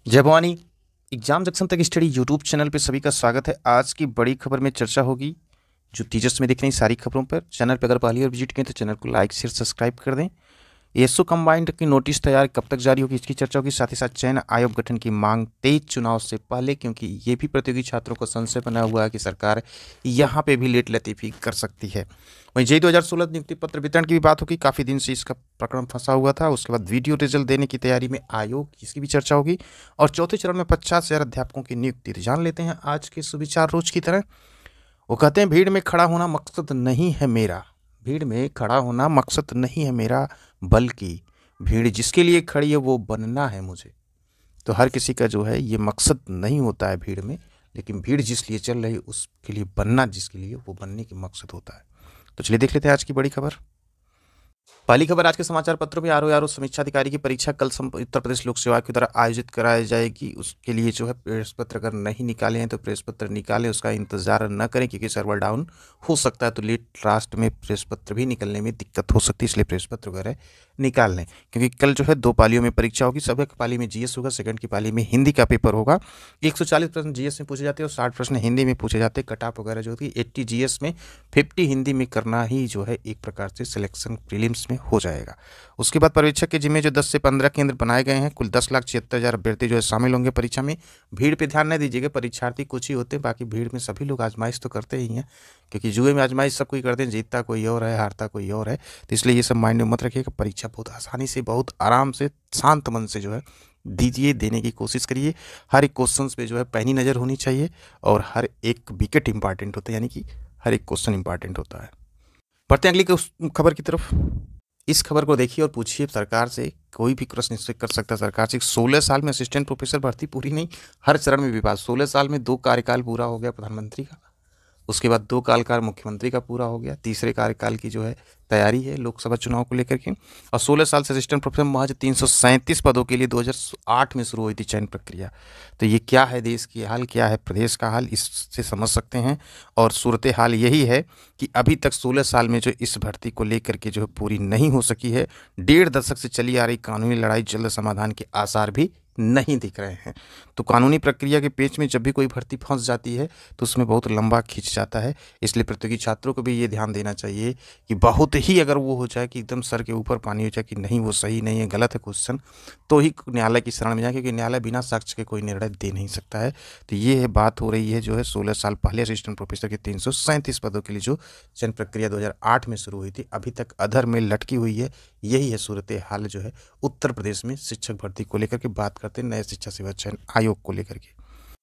जय Bhavani. Exam junction तक study YouTube channel पे सभी का स्वागत है। आज की बड़ी खबर में चर्चा होगी जो टीचर्स में दिख रही सारी खबरों पर। चैनल पे अगर पहली बार विजिट करें तो चैनल को लाइक शेयर सब्सक्राइब कर दें। एसओ कंबाइंड की नोटिस तैयार कब तक जारी होगी इसकी चर्चा होगी। साथ ही साथ चयन आयोग गठन की मांग तेज चुनाव से पहले, क्योंकि ये भी प्रतियोगी छात्रों को संशय बना हुआ है कि सरकार यहाँ पे भी लेट लतीफ़ी कर सकती है। वहीं जेई 2016 नियुक्ति पत्र वितरण की भी बात होगी। काफ़ी दिन से इसका प्रकरण फंसा हुआ था। उसके बाद वीडियो रिजल्ट देने की तैयारी में आयोग, इसकी भी चर्चा होगी। और चौथे चरण में 50,000 अध्यापकों की नियुक्ति। तो जान लेते हैं आज के सुविचार रोज की तरह। वो कहते हैं भीड़ में खड़ा होना मकसद नहीं है मेरा, भीड़ में खड़ा होना मकसद नहीं है मेरा, बल्कि भीड़ जिसके लिए खड़ी है वो बनना है मुझे। तो हर किसी का जो है ये मकसद नहीं होता है भीड़ में, लेकिन भीड़ जिस लिए चल रही है उसके लिए बनना, जिसके लिए वो बनने की मकसद होता है। तो चलिए देख लेते हैं आज की बड़ी खबर। पहली खबर आज के समाचार पत्रों में आरओ समीक्षा अधिकारी की परीक्षा कल उत्तर प्रदेश लोक सेवा के द्वारा आयोजित कराई जाएगी। उसके लिए जो है प्रेस पत्र अगर नहीं निकाले हैं तो प्रेस पत्र निकालें, उसका इंतजार न करें क्योंकि सर्वर डाउन हो सकता है। तो लेट लास्ट में प्रेस पत्र भी निकलने में दिक्कत हो सकती है, इसलिए प्रेस पत्र वगैरह निकाल लें। क्योंकि कल जो है 2 पालियों में परीक्षा होगी। सब एक पाली में जीएस होगा, सेकंड की पाली में हिंदी का पेपर होगा। 140 प्रश्न जीएस में पूछे जाते हैं और 60 प्रश्न हिंदी में पूछे जाते हैं। कट ऑफ वगैरह जो होती है 80 जीएस में 50 हिंदी में करना ही जो है एक प्रकार से सिलेक्शन प्रीलिम्स में हो जाएगा। उसके बाद पर्यवेक्षक के जिम्मे जो 10 से 15 केंद्र बनाए गए हैं। कुल 10,76,000 अभ्यर्थी जो है शामिल होंगे परीक्षा में। भीड़ पे ध्यान नहीं दीजिएगा, परीक्षार्थी कुछ ही होते हैं, बाकी भीड़ में सभी लोग आजमाइश तो करते ही हैं। क्योंकि जुए में आजमाइश सब कोई करते हैं, जीतता कोई और है, हारता कोई और है। तो इसलिए ये सब माइंड में मत रखिएगा। परीक्षा बहुत आसानी से, बहुत आराम से, शांत मन से जो है दीजिए, देने की कोशिश करिए। हर एक क्वेश्चन पे जो है पैनी नज़र होनी चाहिए और हर एक विकेट इंपॉर्टेंट होता है, यानी कि हर एक क्वेश्चन इंपॉर्टेंट होता है। बढ़ते हैं अगली खबर की तरफ। इस खबर को देखिए और पूछिए सरकार से, कोई भी प्रश्न इससे कर सकता है सरकार से। 16 साल में असिस्टेंट प्रोफेसर भर्ती पूरी नहीं, हर चरण में विवाद। 16 साल में 2 कार्यकाल पूरा हो गया प्रधानमंत्री का, उसके बाद 2 कार्यकाल मुख्यमंत्री का पूरा हो गया, तीसरे कार्यकाल की जो है तैयारी है लोकसभा चुनाव को लेकर के। और 16 साल से असिस्टेंट प्रोफेसर महज 337 पदों के लिए 2008 में शुरू हुई थी चयन प्रक्रिया। तो ये क्या है, देश की हाल क्या है, प्रदेश का हाल, इससे समझ सकते हैं। और सूरत हाल यही है कि अभी तक 16 साल में जो इस भर्ती को लेकर के जो है पूरी नहीं हो सकी है। 1.5 दशक से चली आ रही कानूनी लड़ाई जल्द समाधान के आसार भी नहीं दिख रहे हैं। तो कानूनी प्रक्रिया के पेच में जब भी कोई भर्ती फंस जाती है तो उसमें बहुत लंबा खिंच जाता है। इसलिए प्रतियोगी छात्रों को भी ये ध्यान देना चाहिए कि बहुत ही अगर वो हो जाए कि एकदम सर के ऊपर पानी हो जाए कि नहीं वो सही नहीं है, गलत है क्वेश्चन, तो ही न्यायालय की शरण में जाए, क्योंकि न्यायालय बिना साक्ष्य के कोई निर्णय दे नहीं सकता है। तो ये है बात हो रही है जो है 16 साल पहले असिस्टेंट प्रोफेसर के 337 पदों के लिए जो चयन प्रक्रिया 2008 में शुरू हुई थी, अभी तक अधर में लटकी हुई है। यही है सूरत हाल जो है उत्तर प्रदेश में शिक्षक भर्ती को लेकर के। बात करते हैं नए शिक्षा सेवा चयन आयोग को लेकर के।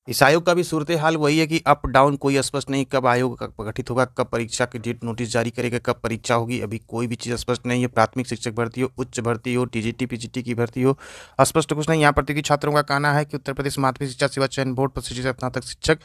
इस आयोग का भी सूरत हाल वही है कि अप डाउन कोई स्पष्ट नहीं, कब आयोग गठित होगा, कब परीक्षा की डेट नोटिस जारी करेगा, कब परीक्षा होगी, अभी कोई भी चीज़ स्पष्ट नहीं है। प्राथमिक शिक्षक भर्ती हो, उच्च भर्ती हो, टीजीटी पीजीटी की भर्ती हो, स्पष्ट कुछ नहीं। यहाँ प्रतियोगी छात्रों का कहना है कि उत्तर प्रदेश माध्यमिक शिक्षा सेवा चयन बोर्ड प्रशिक्षित स्नातक शिक्षक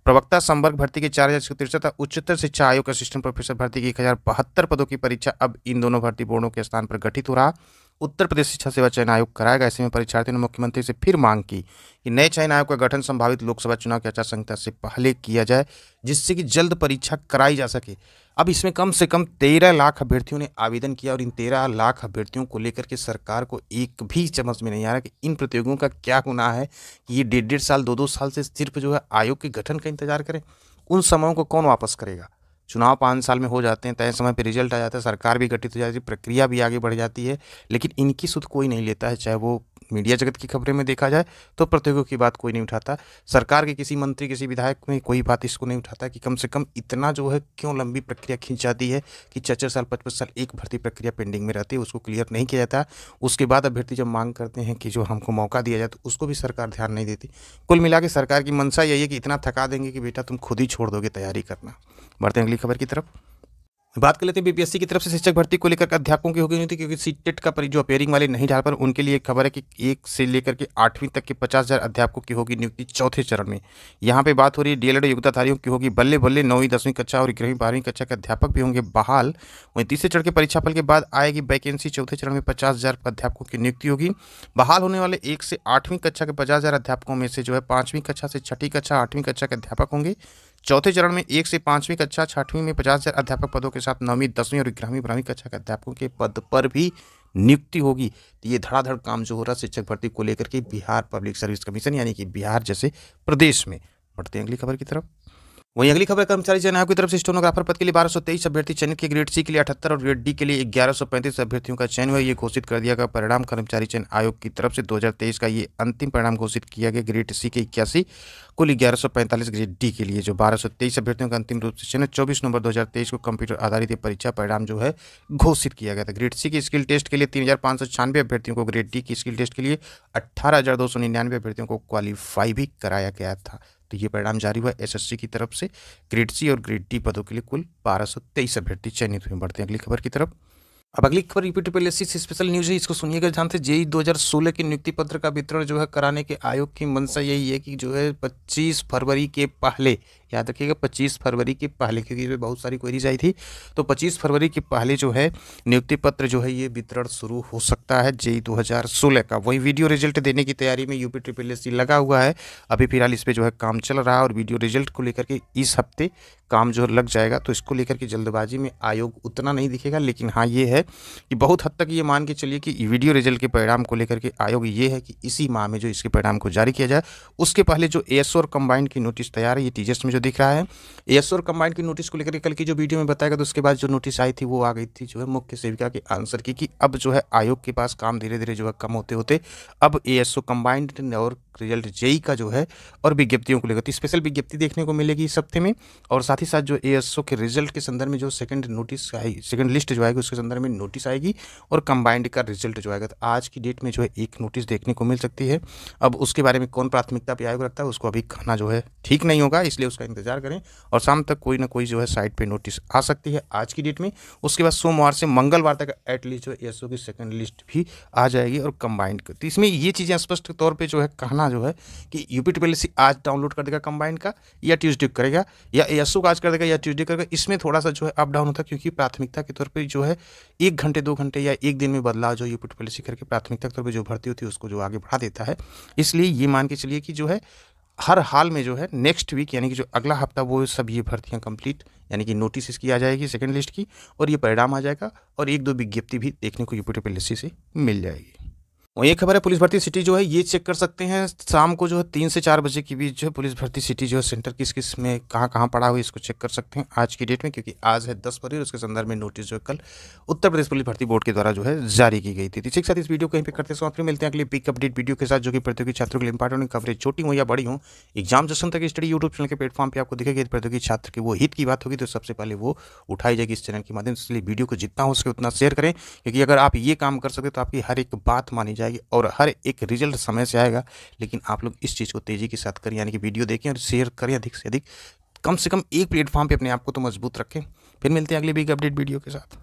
प्रवक्ता संवर्ग भर्ती के 4,163 और उच्चतर शिक्षा आयोग असिस्टेंट प्रोफेसर भर्ती की 1,072 पदों की परीक्षा अब इन दोनों भर्ती बोर्डों के स्थान पर गठित हो रहा उत्तर प्रदेश शिक्षा सेवा चयन आयोग कराएगा। ऐसे में परीक्षार्थियों ने मुख्यमंत्री से फिर मांग की कि नए चयन आयोग का गठन संभावित लोकसभा चुनाव की आचार संहिता से पहले किया जाए, जिससे कि जल्द परीक्षा कराई जा सके। अब इसमें कम से कम 13 लाख अभ्यर्थियों ने आवेदन किया और इन 13 लाख अभ्यर्थियों को लेकर के सरकार को एक भी समझ में नहीं आ रहा कि इन प्रतियोगियों का क्या गुनाह है कि ये 1.5 साल 2-2 साल से सिर्फ जो है आयोग के गठन का इंतजार करें। उन समयों को कौन वापस करेगा? चुनाव 5 साल में हो जाते हैं, तय समय पे रिजल्ट आ जाता है, सरकार भी गठित हो जाती है, प्रक्रिया भी आगे बढ़ जाती है, लेकिन इनकी सुध कोई नहीं लेता है। चाहे वो मीडिया जगत की खबरें में देखा जाए तो प्रतियोगियों की बात कोई नहीं उठाता। सरकार के किसी मंत्री, किसी विधायक में कोई बात इसको नहीं उठाता कि कम से कम इतना जो है क्यों लंबी प्रक्रिया खींच जाती है कि 4-4 साल 5-5 साल एक भर्ती प्रक्रिया पेंडिंग में रहती है, उसको क्लियर नहीं किया जाता। उसके बाद अभ्यर्थी जब मांग करते हैं कि जो हमको मौका दिया जाए तो उसको भी सरकार ध्यान नहीं देती। कुल मिला के सरकार की मंशा यही है कि इतना थका देंगे कि बेटा तुम खुद ही छोड़ दोगे तैयारी करना। बढ़ते हैं अगली खबर की तरफ। बात कर लेते हैं बीपीएससी की तरफ से शिक्षक भर्ती को लेकर अध्यापकों की होगी नहीं थी, क्योंकि सीटेट का जो अपेयरिंग वाले नहीं डाल पर उनके लिए एक खबर है कि 1 से लेकर के 8वीं तक के 50,000 अध्यापकों की होगी नियुक्ति चौथे चरण में। यहाँ पे बात हो रही है डीएलएड योग्यताधारियों की होगी बल्ले बल्ले 9वीं 10वीं कक्षा और 11वीं 12वीं कक्षा के अध्यापक भी होंगे बहाल। वहीं तीसरे चरण के परीक्षाफल के बाद आएगी वैकेंसी। चौथे चरण में 50,000 अध्यापकों की नियुक्ति होगी। बहाल होने वाले 1 से 8वीं कक्षा के 50,000 अध्यापकों में से जो है 5वीं कक्षा से 6ठी कक्षा 8वीं कक्षा के अध्यापक होंगे। चौथे चरण में 1 से 5वीं कक्षा 6वीं में 50,000 अध्यापक पदों के साथ 9वीं 10वीं और 11वीं 12वीं कक्षा के अध्यापकों के पद पर भी नियुक्ति होगी। तो ये धड़ाधड़ काम जो हो रहा है शिक्षक भर्ती को लेकर के बिहार पब्लिक सर्विस कमीशन यानी कि बिहार जैसे प्रदेश में। बढ़ते हैं अगली खबर की तरफ। वहीं अगली खबर कर्मचारी चयन आयोग की तरफ से स्टेनोग्राफर पद के लिए 1223 अभ्यर्थी चयनित किए। ग्रेड सी के लिए 78 और ग्रेड डी के लिए 1135 अभ्यर्थियों का चयन हुआ। ये घोषित कर दिया गया परिणाम कर्मचारी चयन आयोग की तरफ से 2023 का ये अंतिम परिणाम घोषित किया गया। ग्रेड सी के 81, कुल 1145, ग्रेड डी के लिए जो 1223 अभ्यर्थियों का अंतिम रूप से चयन 24 नवंबर 2023 को कंप्यूटर आधारित परीक्षा परिणाम जो है घोषित किया गया था। ग्रेड सी के स्किल टेस्ट के लिए 3596 अभ्यर्थियों को, ग्रेड डी की स्किल टेस्ट के लिए 18299 अभ्यर्थियों को क्वालिफाई भी कराया गया था। तो ये परिणाम जारी हुआ एसएससी की तरफ से। ग्रेड सी और ग्रेड डी पदों के लिए कुल 1223 अभ्यर्थी चयनित हुए। बढ़ते हैं अगली खबर की तरफ। अब अगली खबर यूपीपीएससी से स्पेशल न्यूज है, इसको सुनिएगा ध्यान से। जेईई 2016 के नियुक्ति पत्र का वितरण जो है कराने के आयोग की मंशा यही है कि जो है 25 फरवरी के पहले, याद रखिएगा 25 फरवरी के पहले, क्योंकि इसमें बहुत सारी क्वेरीज आई थी, तो 25 फरवरी के पहले जो है नियुक्ति पत्र जो है ये वितरण शुरू हो सकता है जेईई 2016 का। वही वीडियो रिजल्ट देने की तैयारी में यूपीपीएससी लगा हुआ है। अभी फिलहाल इस पर जो है काम चल रहा है और वीडियो रिजल्ट को लेकर के इस हफ्ते काम जो लग जाएगा। तो इसको लेकर के जल्दबाजी में आयोग उतना नहीं दिखेगा, लेकिन हाँ ये है कि बहुत हद तक ये मान के चलिए कि वीडियो रिजल्ट के परिणाम को लेकर के आयोग ये है कि इसी माह में जो इसके परिणाम को जारी किया जाए। उसके पहले जो एएसओ और कंबाइंड की नोटिस तैयार है, ये टीजर्स में जो दिख रहा है एएसओ और कंबाइंड की नोटिस को लेकर कल की जो वीडियो में बताएगा, तो उसके बाद जो नोटिस आई थी वो आ गई थी जो है मुख्य सेविका के आंसर की कि अब जो है आयोग के पास काम धीरे धीरे जो है कम होते होते अब एएसओ कंबाइंड और रिजल्ट जेईई का जो है और विज्ञप्तियों को लेकर स्पेशल विज्ञप्ति देखने को मिलेगी इस हफ्ते में। और साथ ही साथ जो एएसओ के रिजल्ट के संदर्भ में जो सेकंड नोटिस आएगी, सेकंड लिस्ट जो आएगी उसके संदर्भ में नोटिस आएगी और कंबाइंड का रिजल्ट जो आएगा। तो आज की डेट में जो है एक नोटिस देखने को मिल सकती है। अब उसके बारे में कौन प्राथमिकता पे आयोग रखता है उसको अभी कहना जो है ठीक नहीं होगा, इसलिए उसका इंतजार करें। और शाम तक कोई ना कोई जो है साइट पर नोटिस आ सकती है आज की डेट में। उसके बाद सोमवार से मंगलवार तक एटलीस्ट जो एएसओ की सेकंड लिस्ट भी आ जाएगी और कंबाइंड का। तो इसमें ये चीज़ें स्पष्ट तौर पर जो है कहना जो है कि यूपीपीएससी आज डाउनलोड कर देगा कंबाइंड का या ट्यूसडे करेगा, या एएसओ का आज कर देगा या ट्यूसडे करेगा, इसमें थोड़ा सा जो है अप डाउन होता है, क्योंकि प्राथमिकता के तौर पे जो है 1 घंटे 2 घंटे या एक दिन में बदलाव जो यूपीपीएससी करके प्राथमिकता के तौर पे जो भर्ती होती है उसको जो आगे बढ़ा देता है। इसलिए ये मान के चलिए कि जो है हर हाल में जो है नेक्स्ट वीक यानी कि जो अगला हफ्ता वो सब ये भर्तियाँ कंप्लीट यानी कि नोटिस इसकी आ जाएगी सेकंड लिस्ट की, और ये परिणाम आ जाएगा और 1-2 विज्ञप्ति भी देखने को यूपीपीएससी से मिल जाएगी। और ये खबर है पुलिस भर्ती सिटी जो है ये चेक कर सकते हैं शाम को जो है 3 से 4 बजे के बीच जो है पुलिस भर्ती सिटी जो है सेंटर किस किस में कहाँ पड़ा हुआ है इसको चेक कर सकते हैं आज की डेट में, क्योंकि आज है 10 फरवरी। उसके संदर्भ में नोटिस जो है कल उत्तर प्रदेश पुलिस भर्ती बोर्ड के द्वारा जो है जारी की गई थी। इसी के साथ इस वीडियो को कहीं पे करते हैं, फिर मिलते हैं अगले पिक अपडेट वीडियो के साथ जो कि प्रतियोगी छात्रों के लिए इंपॉर्टेंट खबरें छोटी हो या बड़ी हो एग्जाम जंक्शन तक स्टडी यूट्यूब चैनल के प्लेटफॉर्म पर आपको दिखेगी। प्रतियोगी छात्र की वो हित की बात होगी तो सबसे पहले वो उठाई जाएगी इस चैनल के माध्यम से। इसलिए वीडियो को जितना हो सके उतना शेयर करें, क्योंकि अगर आप ये काम कर सकते तो आपकी हर एक बात मानी जाएगी और हर एक रिजल्ट समय से आएगा। लेकिन आप लोग इस चीज़ को तेज़ी के साथ करें, यानी कि वीडियो देखें और शेयर करें अधिक से अधिक, कम से कम एक प्लेटफॉर्म पे अपने आप को तो मजबूत रखें। फिर मिलते हैं अगले बिग अपडेट वीडियो के साथ।